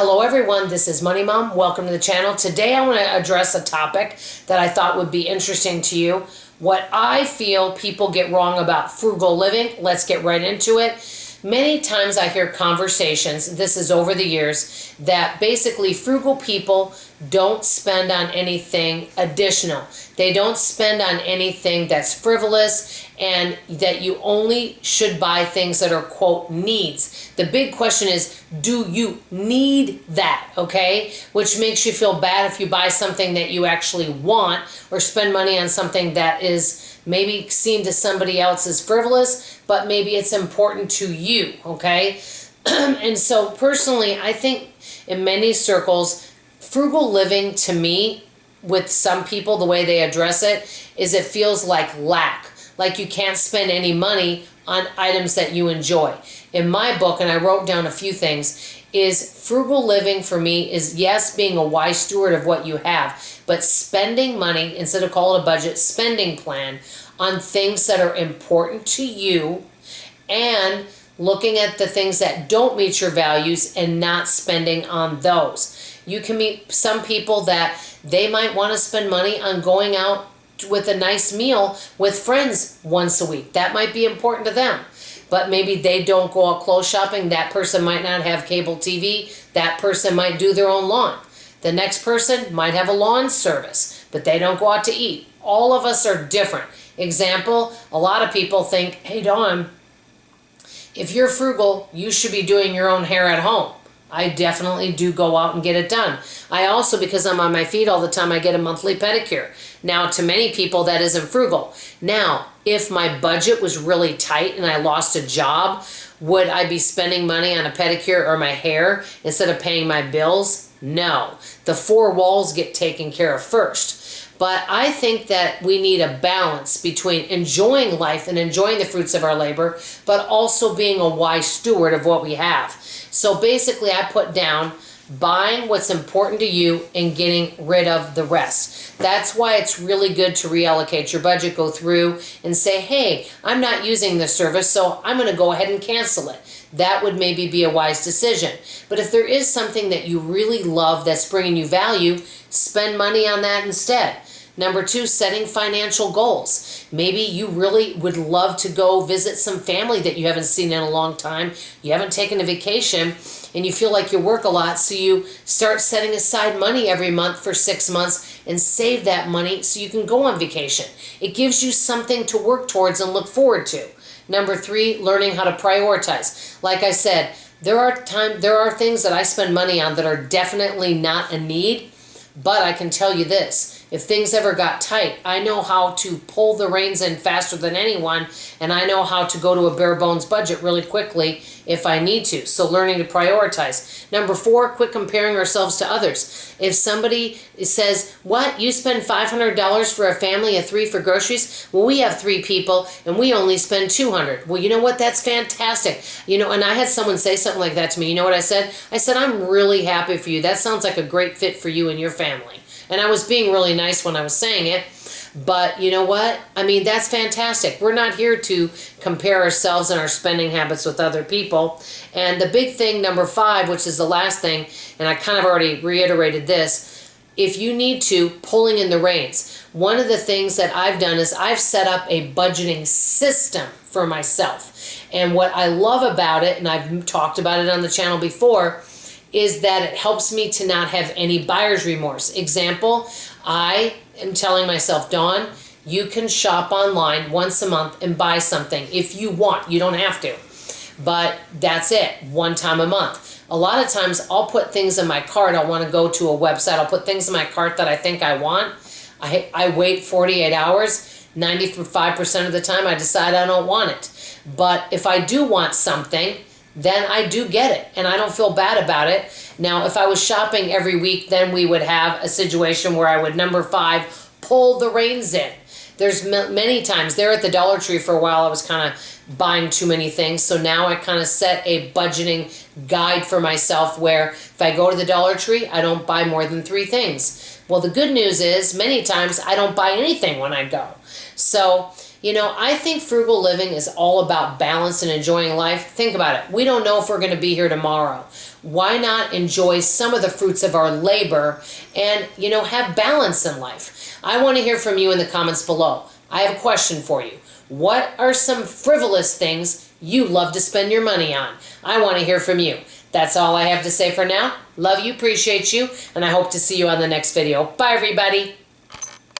Hello everyone, this is Money Mom. Welcome to the channel. Today I want to address a topic that I thought would be interesting to you. What I feel people get wrong about frugal living. Let's get right into it. Many times I hear conversations, this is over the years, that basically frugal people don't spend on anything additional. They don't spend on anything that's frivolous, and that you only should buy things that are, quote, needs. The big question is, do you need that, okay? Which makes you feel bad if you buy something that you actually want or spend money on something that is maybe seen to somebody else as frivolous, but maybe it's important to you, okay? And so personally, I think in many circles, frugal living to me, with some people, the way they address it, is it feels like lack. Like you can't spend any money on items that you enjoy. In my book, and I wrote down a few things, is frugal living for me is, yes, being a wise steward of what you have, but spending money, instead of call it a budget, spending plan on things that are important to you, and looking at the things that don't meet your values and not spending on those. You can meet some people that they might want to spend money on going out with a nice meal with friends once a week. That might be important to them. But maybe they don't go out clothes shopping. That person might not have cable TV. That person might do their own lawn. The next person might have a lawn service, but they don't go out to eat. All of us are different. Example, a lot of people think, hey Dawn, if you're frugal, you should be doing your own hair at home. I definitely do go out and get it done. I also, because I'm on my feet all the time, I get a monthly pedicure. Now, to many people, that isn't frugal. Now, if my budget was really tight and I lost a job, would I be spending money on a pedicure or my hair instead of paying my bills? No. The four walls get taken care of first. But I think that we need a balance between enjoying life and enjoying the fruits of our labor, but also being a wise steward of what we have. So basically, I put down buying what's important to you and getting rid of the rest. That's why it's really good to reallocate your budget, go through and say, hey, I'm not using this service, so I'm going to go ahead and cancel it. That would maybe be a wise decision. But if there is something that you really love that's bringing you value, spend money on that instead. Number two, setting financial goals. Maybe you really would love to go visit some family that you haven't seen in a long time. You haven't taken a vacation and you feel like you work a lot, so you start setting aside money every month for 6 months and save that money so you can go on vacation. It gives you something to work towards and look forward to. Number three, learning how to prioritize. Like I said, there are things that I spend money on that are definitely not a need, but I can tell you this. If things ever got tight, I know how to pull the reins in faster than anyone, and I know how to go to a bare bones budget really quickly if I need to. So learning to prioritize. Number four, quit comparing ourselves to others. If somebody says, what, you spend $500 for a family of 3 for groceries? Well, we have 3 people and we only spend $200. Well, you know what? That's fantastic. And I had someone say something like that to me. You know what I said? I said, I'm really happy for you. That sounds like a great fit for you and your family. And I was being really nice when I was saying it. But you know what? I mean, that's fantastic. We're not here to compare ourselves and our spending habits with other people. And the big thing, number 5, which is the last thing, and I kind of already reiterated this, if you need to, pulling in the reins. One of the things that I've done is I've set up a budgeting system for myself. And what I love about it, and I've talked about it on the channel before, is that it helps me to not have any buyer's remorse. Example, I am telling myself, Dawn, you can shop online once a month and buy something if you want. You don't have to. But that's it, one time a month. A lot of times I'll put things in my cart. I'll want to go to a website. I'll put things in my cart that I think I want. I wait 48 hours. 95% of the time I decide I don't want it. But if I do want something, then I do get it, and I don't feel bad about it. Now, if I was shopping every week, then we would have a situation where I would, number 5, pull the reins in. There's many times, there at the Dollar Tree for a while, I was kind of buying too many things, so now I kind of set a budgeting guide for myself where if I go to the Dollar Tree, I don't buy more than 3 things. Well, the good news is, many times, I don't buy anything when I go. So, I think frugal living is all about balance and enjoying life. Think about it. We don't know if we're going to be here tomorrow. Why not enjoy some of the fruits of our labor and, have balance in life? I want to hear from you in the comments below. I have a question for you. What are some frivolous things you love to spend your money on? I want to hear from you. That's all I have to say for now. Love you, appreciate you, and I hope to see you on the next video. Bye, everybody.